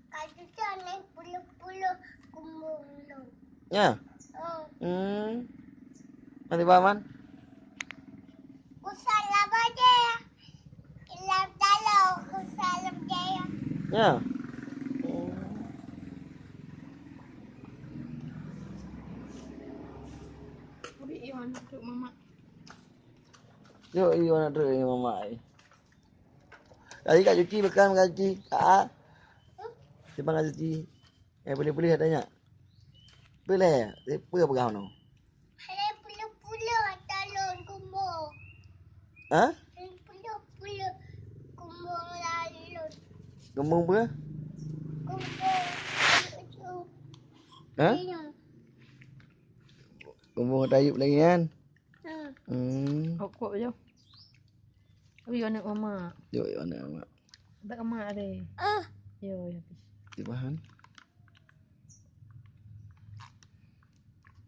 Kaju naik puluh-puluh kumbung tu. Ya. Nanti paman. Kusalam aja. Ilam dalau kusalam dia. Ya. Abi iwan tu mama. Yo, iyo nak duduk dengan mama ai. Tadi Kak cuci bekam Kak cuci. Kak. Simpan Kak cuci. Boleh-boleh tanya. Boleh. Apa pegang tu? Ada puluh-puluh talon kumbung. Ha? Puluh-puluh kumbung lalu. Gembung apa? Kumbung. Ha? Gembung tayup lagi kan? Okok je. Abi anak mama. Yo, yo nak mak. Tak mama ada. Yo, ya. Di bahan.